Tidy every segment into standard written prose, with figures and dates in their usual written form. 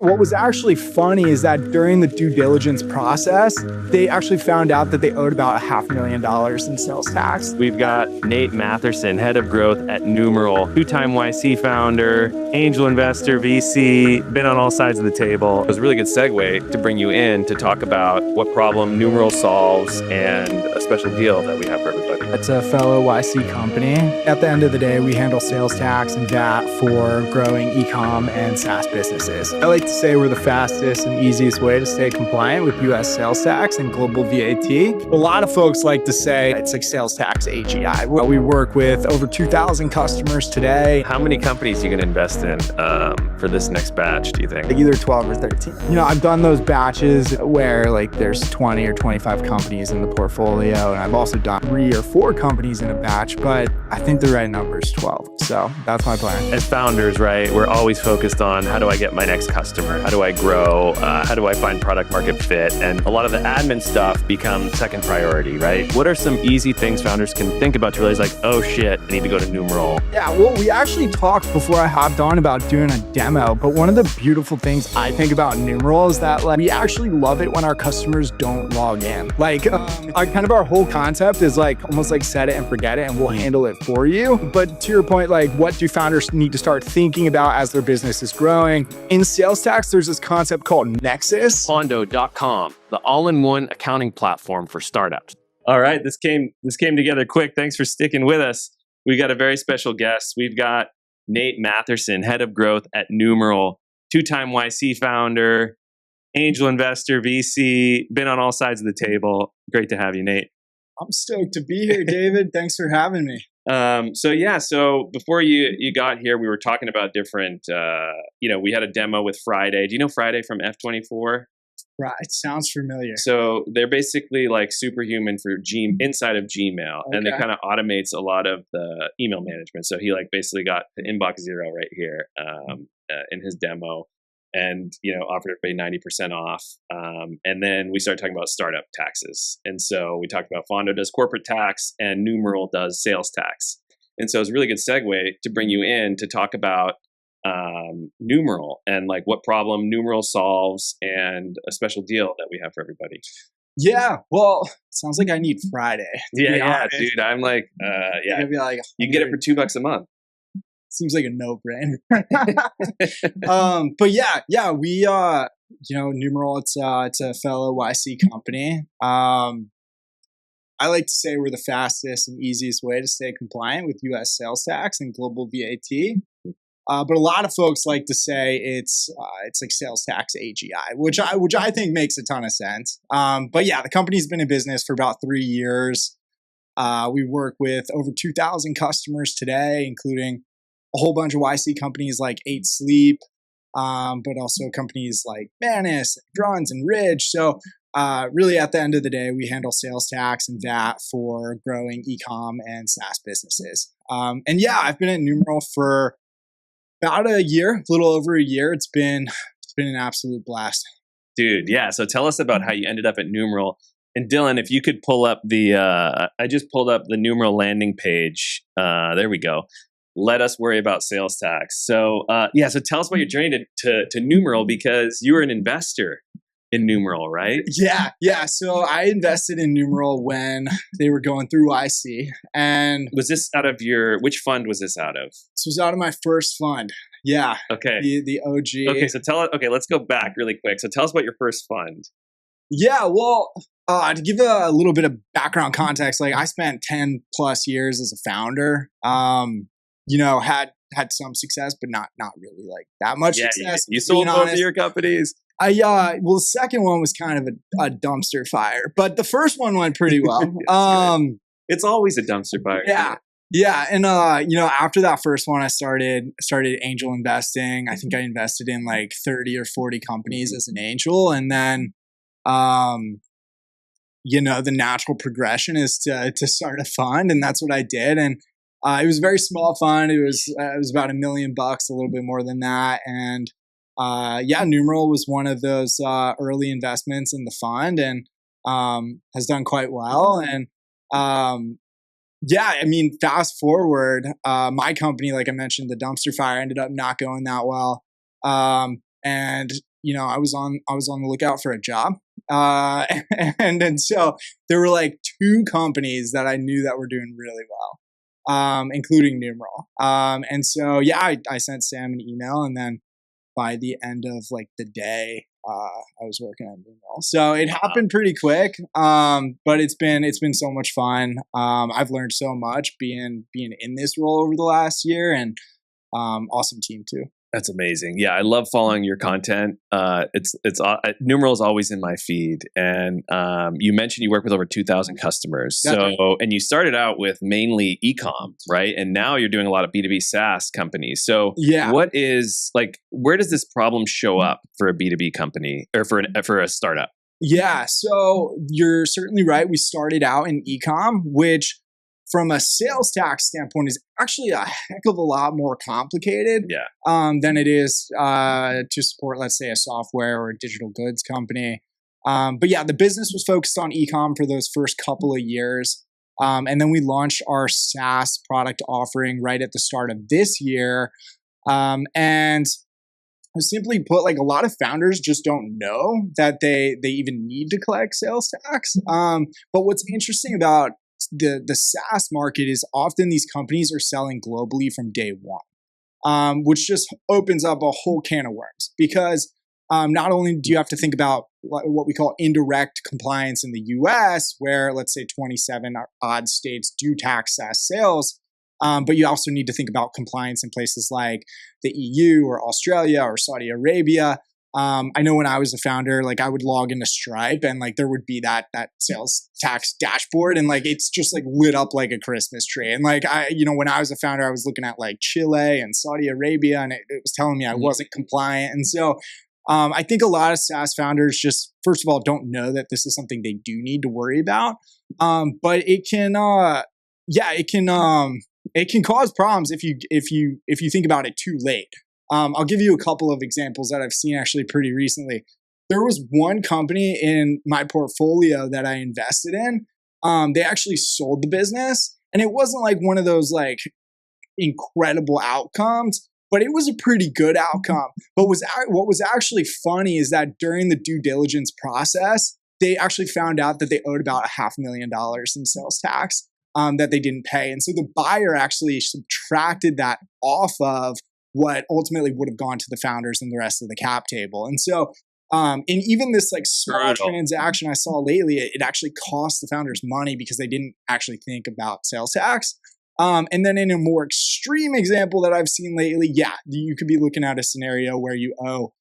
What was actually funny is that during the due diligence process, they actually found out that they owed about $500,000 in sales tax. We've got Nate Matherson, head of growth at Numeral, two-time YC founder, angel investor, VC, been on all sides of the table. It was a really good segue to bring you in to talk about what problem Numeral solves and a special deal that we have for everybody. It's a fellow YC company. At the end of the day, we handle sales tax and VAT for growing e-com and SaaS businesses. I like to say we're the fastest and easiest way to stay compliant with US sales tax and global VAT. A lot of folks like to say it's like sales tax AGI. We work with over 2,000 customers today. How many companies are you going to invest in for this next batch, do you think? Like either 12 or 13. I've done those batches where like there's 20 or 25 companies in the portfolio, and I've also done 3 or 4 companies in a batch, but I think the right number is 12. So that's my plan. As founders, right, we're always focused on how do I get my next customer? How do I grow? How do I find product market fit? And a lot of the admin stuff becomes second priority, right? What are some easy things founders can think about to realize like, oh shit, I need to go to Numeral? Yeah, well, we actually talked before I hopped on about doing a demo, but one of the beautiful things I think about Numeral is that like we actually love it when our customers don't log in. Like our whole concept is like almost like set it and forget it and we'll handle it for you. But to your point, like what do founders need to start thinking about as their business is growing? In sales tax, there's this concept called nexus. Fondo.com, the all-in-one accounting platform for startups. All right, this came together quick. Thanks for sticking with us. We got a very special guest. We've got Nate Matherson, head of growth at Numeral, two-time YC founder, angel investor, VC, been on all sides of the table. Great to have you, Nate. I'm stoked to be here, David. Thanks for having me. So before you got here, we were talking about different, we had a demo with Friday. Do you know Friday from F24? Right. It sounds familiar. So they're basically like superhuman for inside of Gmail, and they kind of automates a lot of the email management. So he like basically got the inbox zero right here in his demo, and offered everybody 90% off. And then we started talking about startup taxes, and so we talked about Fondo does corporate tax and Numeral does sales tax. And so it's a really good segue to bring you in to talk about Numeral and like what problem Numeral solves and a special deal that we have for everybody. Yeah, well, sounds like I need Friday. Yeah, dude. I'm like, Be like, you can get it for $2 a month. Seems like a no-brainer. But we Numeral, it's a fellow YC company. I like to say we're the fastest and easiest way to stay compliant with US sales tax and global VAT. But a lot of folks like to say it's like sales tax AGI, which I think makes a ton of sense. But yeah, the company's been in business for about 3 years. We work with over 2,000 customers today, including a whole bunch of YC companies like 8 Sleep, but also companies like Manus, Druns, and Ridge. So really, at the end of the day, we handle sales tax and VAT for growing e-com and SaaS businesses. I've been at Numeral for about a little over a year. It's been an absolute blast. Dude, yeah. So tell us about how you ended up at Numeral. And Dylan, if you could pull up I just pulled up the Numeral landing page. There we go. Let us worry about sales tax. So so tell us about your journey to Numeral, because you were an investor in Numeral, right? Yeah. So I invested in Numeral when they were going through YC. And was this out of which fund was this out of? This was out of my first fund. Yeah. Okay. The OG. Okay, let's go back really quick. So tell us about your first fund. Yeah, well, to give a little bit of background context, like I spent 10 plus years as a founder. Had some success, but not really like that much success. You sold both of your companies. The second one was kind of a dumpster fire, but the first one went pretty well. It's always a dumpster fire. Yeah. And, after that first one, I started angel investing. I think I invested in like 30 or 40 companies as an angel. And then, the natural progression is to start a fund. And that's what I did. And it was a very small fund. It was about $1 million, a little bit more than that. And Numeral was one of those early investments in the fund, and has done quite well. And fast forward, my company, like I mentioned, the dumpster fire ended up not going that well. And I was on the lookout for a job. And so there were like two companies that I knew that were doing really well, including Numeral. And so, yeah, I sent Sam an email, and then by the end of like the day, I was working on Numeral. So it happened pretty quick. But it's been so much fun. I've learned so much being in this role over the last year, and awesome team too. That's amazing. Yeah, I love following your content. It's Numeral is always in my feed, and you mentioned you work with over 2,000 customers. So, and you started out with mainly e-com, right? And now you're doing a lot of B2B SaaS companies. So, what is where does this problem show up for a B2B company or for a startup? Yeah, so you're certainly right. We started out in e-com, which from a sales tax standpoint is actually a heck of a lot more complicated than it is to support, let's say, a software or a digital goods company. But yeah, the business was focused on e-com for those first couple of years. And then we launched our SaaS product offering right at the start of this year. And simply put, like, a lot of founders just don't know that they even need to collect sales tax. But what's interesting about the SaaS market is often these companies are selling globally from day one, which just opens up a whole can of worms, because not only do you have to think about what we call indirect compliance in the US, where let's say 27 odd states do tax SaaS sales, but you also need to think about compliance in places like the EU or Australia or Saudi Arabia. I know when I was a founder, like I would log into Stripe, and like there would be that sales tax dashboard, and like it's just like lit up like a Christmas tree. And like when I was a founder, I was looking at like Chile and Saudi Arabia, and it was telling me I wasn't compliant. And so I think a lot of SaaS founders just, first of all, don't know that this is something they do need to worry about. But it can it can cause problems if you think about it too late. I'll give you a couple of examples that I've seen actually pretty recently. There was one company in my portfolio that I invested in. They actually sold the business, and it wasn't like one of those like incredible outcomes, but it was a pretty good outcome. But what was actually funny is that during the due diligence process, they actually found out that they owed about $500,000 in sales tax that they didn't pay. And so the buyer actually subtracted that off of what ultimately would have gone to the founders and the rest of the cap table. And so in even this like small transaction I saw lately, it actually cost the founders money because they didn't actually think about sales tax. And then in a more extreme example that I've seen lately, you could be looking at a scenario where you owe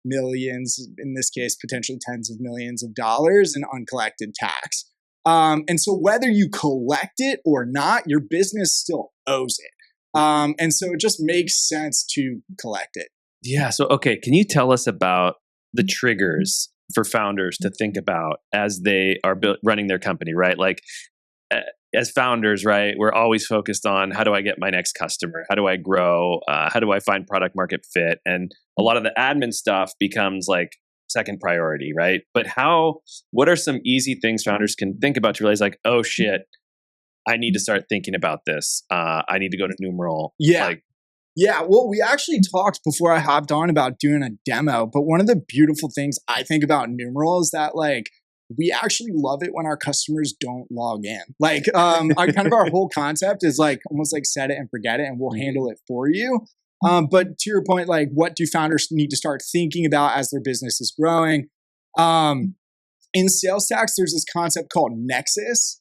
millions, in this case, potentially tens of millions of dollars in uncollected tax. And so whether you collect it or not, your business still owes it. And so it just makes sense to collect it. Yeah. So, okay. Can you tell us about the triggers for founders to think about as they are running their company, right? Like as founders, right, we're always focused on how do I get my next customer? How do I grow? How do I find product market fit? And a lot of the admin stuff becomes like second priority, right? But what are some easy things founders can think about to realize like, oh shit, I need to start thinking about this. I need to go to Numeral. Yeah. Well, we actually talked before I hopped on about doing a demo, but one of the beautiful things I think about Numeral is that like we actually love it when our customers don't log in. Like our whole concept is like almost like set it and forget it, and we'll handle it for you. But to your point, like what do founders need to start thinking about as their business is growing? In sales tax, there's this concept called nexus.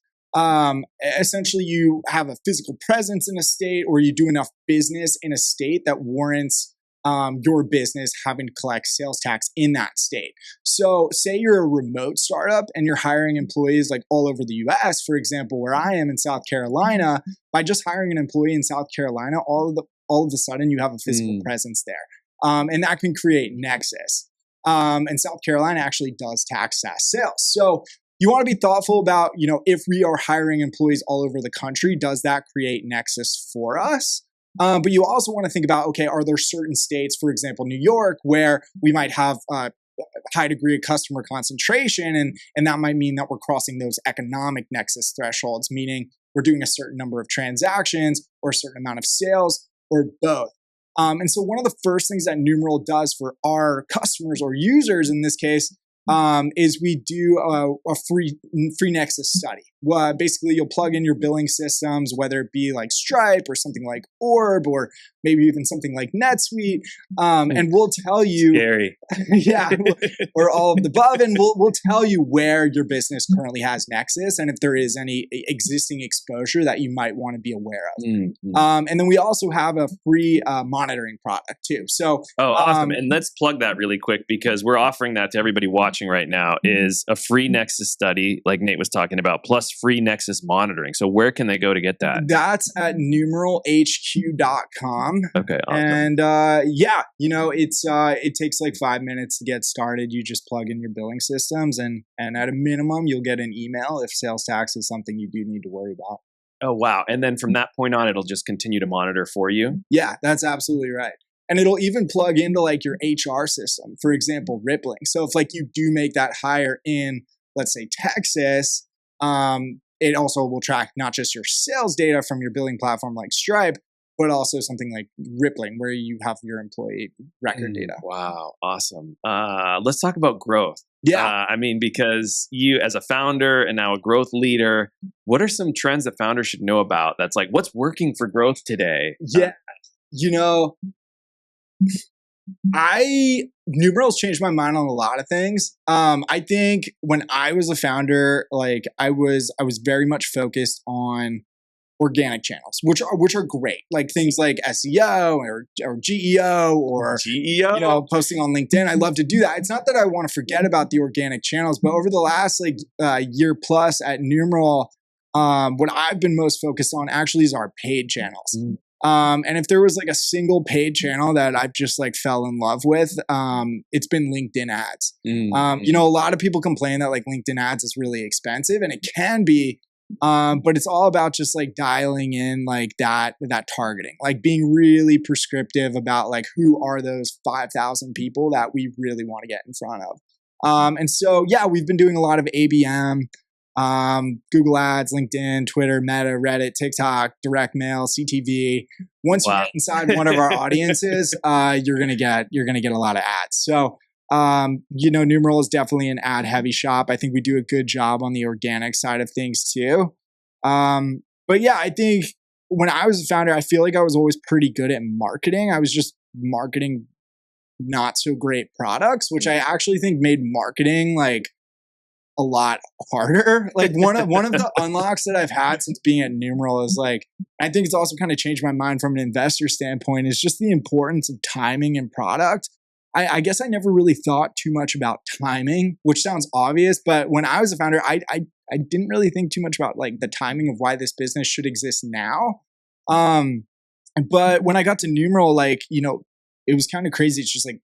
Essentially, you have a physical presence in a state, or you do enough business in a state that warrants your business having to collect sales tax in that state. So say you're a remote startup and you're hiring employees like all over the US, for example, where I am in South Carolina. By just hiring an employee in South Carolina, all of a sudden you have a physical presence there. And that can create nexus. And South Carolina actually does tax SaaS sales. So you want to be thoughtful about, if we are hiring employees all over the country, does that create nexus for us? But you also want to think about, okay, are there certain states, for example, New York, where we might have a high degree of customer concentration, and that might mean that we're crossing those economic nexus thresholds, meaning we're doing a certain number of transactions or a certain amount of sales or both. And so one of the first things that Numeral does for our customers or users in this case is we do a free nexus study. Basically, you'll plug in your billing systems, whether it be like Stripe or something like Orb or maybe even something like NetSuite, and we'll tell you, scary, yeah, or all of the above, and we'll tell you where your business currently has nexus and if there is any existing exposure that you might want to be aware of. Mm-hmm. And then we also have a free monitoring product too. So, awesome! And let's plug that really quick because we're offering that to everybody watching right now. Is a free nexus study, like Nate was talking about, plus free nexus monitoring. So where can they go to get that? That's at numeralhq.com. Okay, awesome. And it takes like 5 minutes to get started. You just plug in your billing systems, and at a minimum, you'll get an email if sales tax is something you do need to worry about. Oh, wow. And then from that point on, it'll just continue to monitor for you? Yeah, that's absolutely right. And it'll even plug into like your HR system, for example, Rippling. So if like you do make that hire in, let's say, Texas, it also will track not just your sales data from your billing platform like Stripe, but also something like Rippling, where you have your employee record data. Wow, awesome. Let's talk about growth. Yeah. Because you as a founder and now a growth leader, what are some trends that founders should know about? That's like, what's working for growth today? Yeah. Numeral's changed my mind on a lot of things. I think when I was a founder, like I was very much focused on organic channels, which are great, like things like SEO or GEO or posting on LinkedIn. I love to do that. It's not that I want to forget about the organic channels, but over the last year plus at Numeral, what I've been most focused on actually is our paid channels. And if there was like a single paid channel that I've just like fell in love with, it's been LinkedIn ads. A lot of people complain that like LinkedIn ads is really expensive, and it can be, but it's all about just like dialing in like that targeting, like being really prescriptive about like who are those 5,000 people that we really want to get in front of. And so, yeah, we've been doing a lot of ABM. Google Ads, LinkedIn, Twitter, Meta, Reddit, TikTok, direct mail, CTV. Once you get inside one of our audiences, you're gonna get a lot of ads. So, Numeral is definitely an ad heavy shop. I think we do a good job on the organic side of things too. But yeah, I think when I was a founder, I feel like I was always pretty good at marketing. I was just marketing not so great products, which I actually think made marketing like a lot harder. Like one of the unlocks that I've had since being at Numeral is like, I think it's also kind of changed my mind from an investor standpoint, is just the importance of timing and product. I guess I never really thought too much about timing, which sounds obvious, but when I was a founder, I didn't really think too much about like the timing of why this business should exist now. But when I got to Numeral, like, it was kind of crazy. It's just like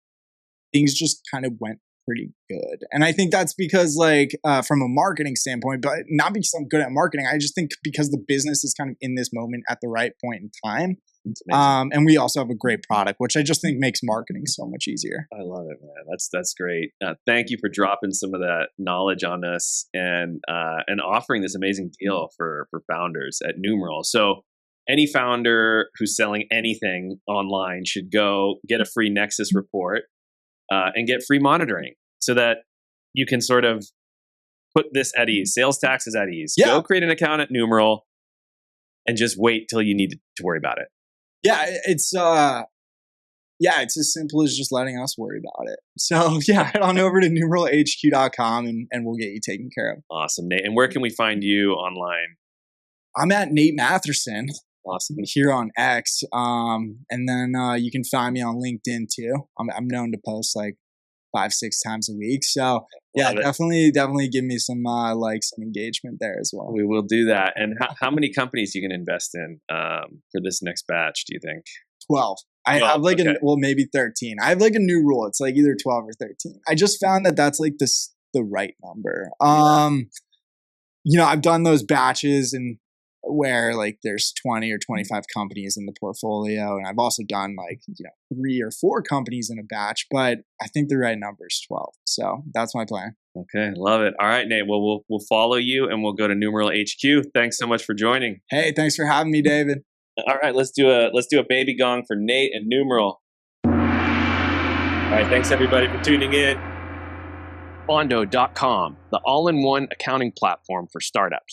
things just kind of went pretty good. And I think that's because like from a marketing standpoint, but not because I'm good at marketing. I just think because the business is kind of in this moment at the right point in time. And we also have a great product, which I just think makes marketing so much easier. I love it, man. That's great. Thank you for dropping some of that knowledge on us and offering this amazing deal for founders at Numeral. So any founder who's selling anything online should go get a free Nexus report and get free monitoring so that you can sort of put this at ease. Sales tax is at ease. Yeah. Go create an account at Numeral and just wait till you need to worry about it. Yeah, it's as simple as just letting us worry about it. So yeah, head on over to numeralhq.com and we'll get you taken care of. Awesome, Nate. And where can we find you online? I'm at Nate Matherson. Awesome. Here on X. And then you can find me on LinkedIn too. I'm known to post like 5-6 times a week. So yeah, definitely give me some likes and engagement there as well. We will do that. And how many companies you can invest in for this next batch, do you think? 12. I have like maybe 13. I have like a new rule. It's like either 12 or 13. I just found that that's like the right number. I've done those batches and where like there's 20 or 25 companies in the portfolio. And I've also done like, 3 or 4 companies in a batch, but I think the right number is 12. So that's my plan. Okay. Love it. All right, Nate. Well, we'll follow you and we'll go to Numeral HQ. Thanks so much for joining. Hey, thanks for having me, David. All right, let's do a baby gong for Nate and Numeral. All right, thanks everybody for tuning in. Bondo.com, the all-in-one accounting platform for startups.